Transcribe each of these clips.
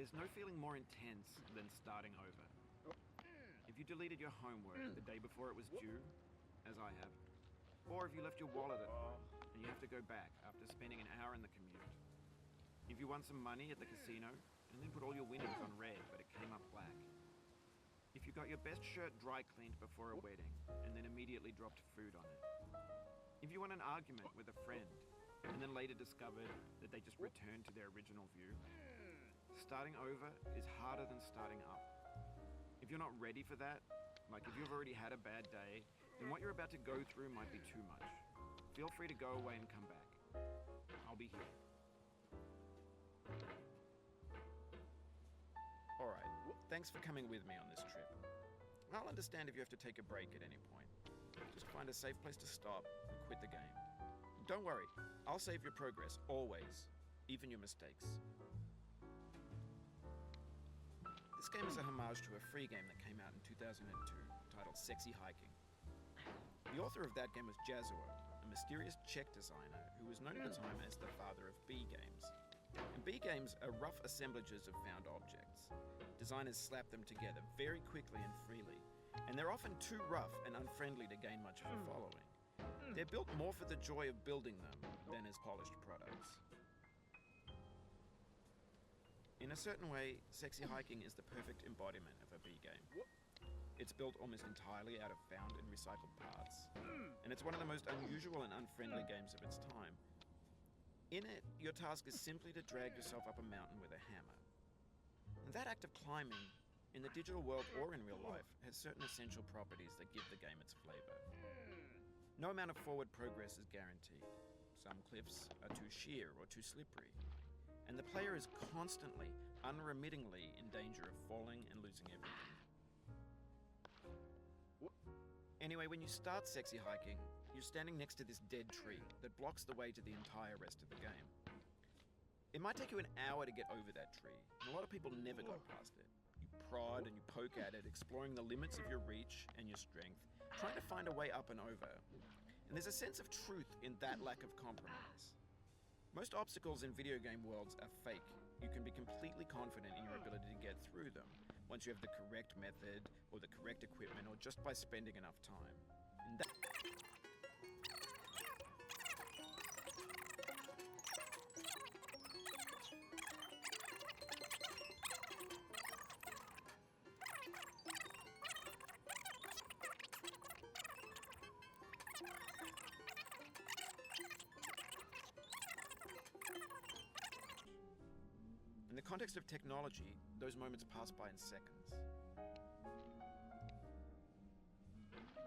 There's no feeling more intense than starting over. If you deleted your homework the day before it was due, as I have, or if you left your wallet at home and you have to go back after spending an hour in the commute. If you won some money at the casino and then put all your winnings on red but it came up black. If you got your best shirt dry cleaned before a wedding and then immediately dropped food on it. If you won an argument with a friend and then later discovered that they just returned to their original view. Starting over is harder than starting up. If you're not ready for that, like if you've already had a bad day, then what you're about to go through might be too much. Feel free to go away and come back. I'll be here. Alright, thanks for coming with me on this trip. I'll understand if you have to take a break at any point. Just find a safe place to stop and quit the game. Don't worry, I'll save your progress, always, even your mistakes. This game is a homage to a free game that came out in 2002, titled Sexy Hiking. The author of that game was Jazuo, a mysterious Czech designer who was known at the time as the father of B games. And B games are rough assemblages of found objects. Designers slap them together very quickly and freely, and they're often too rough and unfriendly to gain much of a following. They're built more for the joy of building them than as polished products. In a certain way, Sexy Hiking is the perfect embodiment of a B game. It's built almost entirely out of found and recycled parts, and it's one of the most unusual and unfriendly games of its time. In it, your task is simply to drag yourself up a mountain with a hammer. And that act of climbing, in the digital world or in real life, has certain essential properties that give the game its flavor. No amount of forward progress is guaranteed. Some cliffs are too sheer or too slippery, and the player is constantly, unremittingly in danger of falling and losing everything. Anyway, when you start Sexy Hiking, you're standing next to this dead tree that blocks the way to the entire rest of the game. It might take you an hour to get over that tree, and a lot of people never go past it. You prod and you poke at it, exploring the limits of your reach and your strength, trying to find a way up and over. And there's a sense of truth in that lack of compromise. Most obstacles in video game worlds are fake. You can be completely confident in your ability to get through them once you have the correct method or the correct equipment or just by spending enough time. And that in the context of technology, those moments pass by in seconds.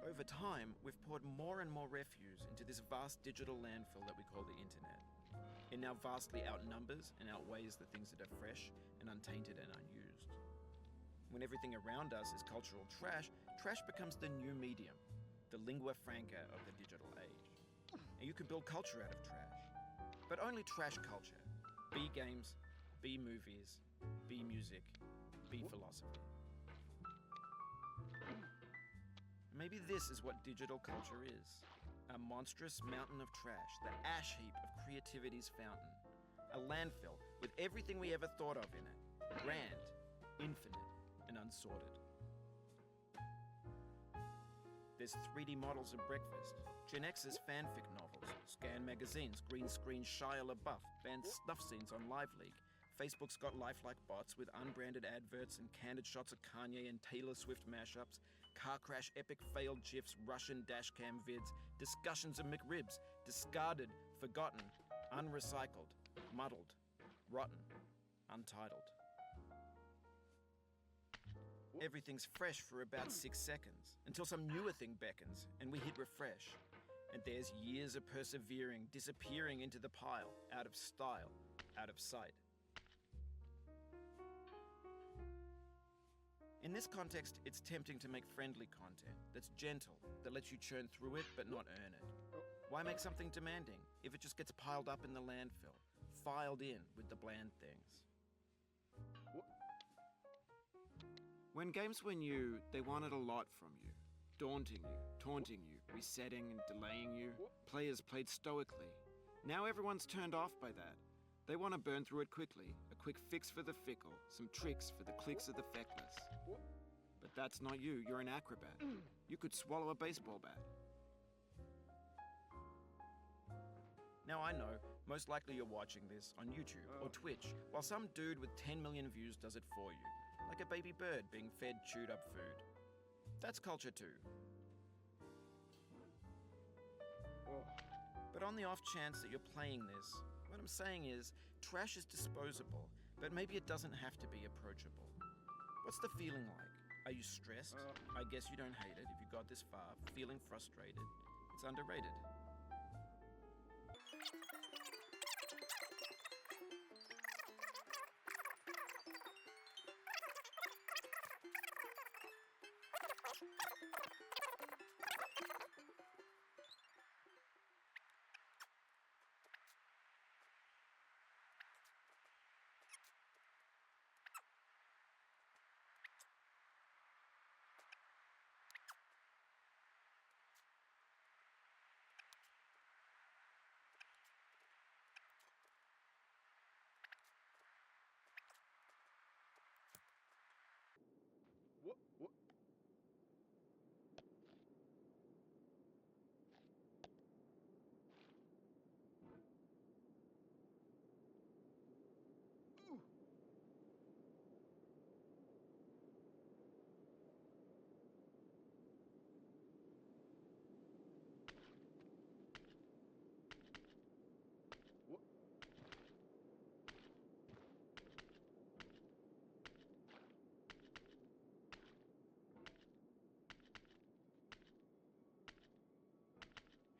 Over time, we've poured more and more refuse into this vast digital landfill that we call the internet. It now vastly outnumbers and outweighs the things that are fresh and untainted and unused. When everything around us is cultural trash, trash becomes the new medium, the lingua franca of the digital age. And you can build culture out of trash, but only trash culture. B games, B movies, B music, B philosophy. Maybe this is what digital culture is. A monstrous mountain of trash, the ash heap of creativity's fountain. A landfill with everything we ever thought of in it. Grand, infinite, and unsorted. There's 3D models of breakfast, Gen X's fanfic novels, scan magazines, green screen Shia LaBeouf, banned snuff scenes on Live League. Facebook's got lifelike bots with unbranded adverts and candid shots of Kanye and Taylor Swift mashups, car crash epic failed GIFs, Russian dashcam vids, discussions of McRibs, discarded, forgotten, unrecycled, muddled, rotten, untitled. Everything's fresh for about 6 seconds, until some newer thing beckons and we hit refresh. And there's years of persevering disappearing into the pile, out of style, out of sight. In this context, it's tempting to make friendly content that's gentle, that lets you churn through it but not earn it. Why make something demanding if it just gets piled up in the landfill, filed in with the bland things? When games were new, they wanted a lot from you. Daunting you, taunting you, resetting and delaying you. Players played stoically. Now everyone's turned off by that. They want to burn through it quickly, a quick fix for the fickle, some tricks for the clicks of the feckless. But that's not you, you're an acrobat. You could swallow a baseball bat. Now I know, most likely you're watching this on YouTube or Twitch, while some dude with 10 million views does it for you, like a baby bird being fed chewed up food. That's culture too. But on the off chance that you're playing this, what I'm saying is, trash is disposable, but maybe it doesn't have to be approachable. What's the feeling like? Are you stressed? I guess you don't hate it if you got this far, feeling frustrated. It's underrated.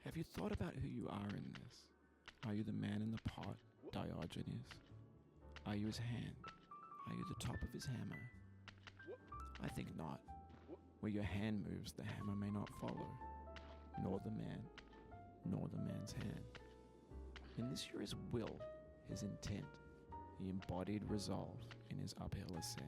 Have you thought about who you are in this? Are you the man in the pot, Diogenes? Are you his hand? Are you the top of his hammer? I think not. Where your hand moves, the hammer may not follow, nor the man, nor the man's hand. In this you're his will, his intent, the embodied resolve in his uphill ascent.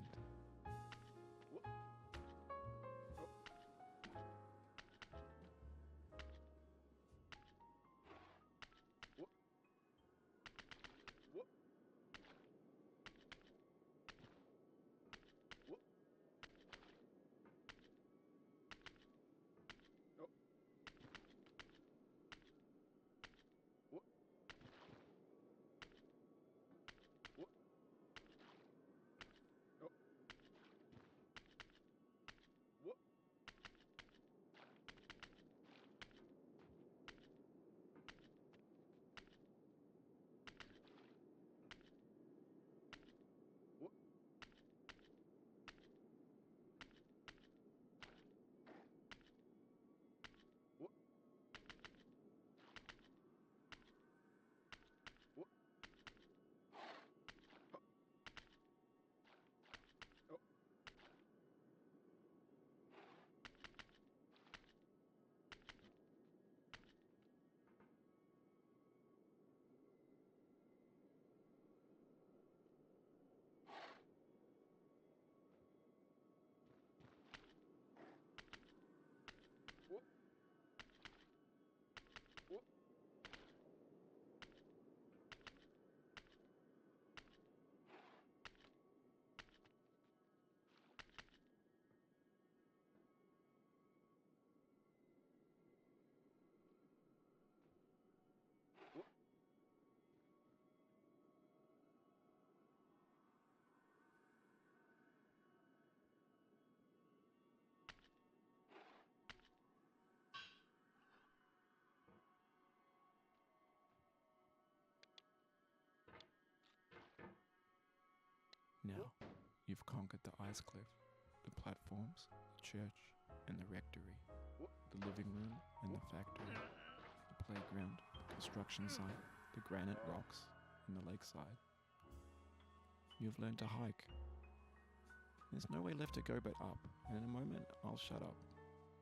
Now, you've conquered the ice cliff, the platforms, the church, and the rectory, the living room and the factory, the playground, the construction site, the granite rocks, and the lakeside. You've learned to hike. There's no way left to go but up, and in a moment I'll shut up.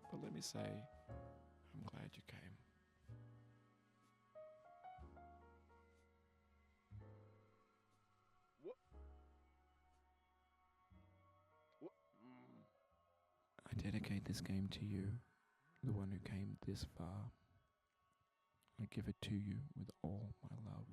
But let me say, I'm glad you came. I dedicate this game to you, the one who came this far. I give it to you with all my love.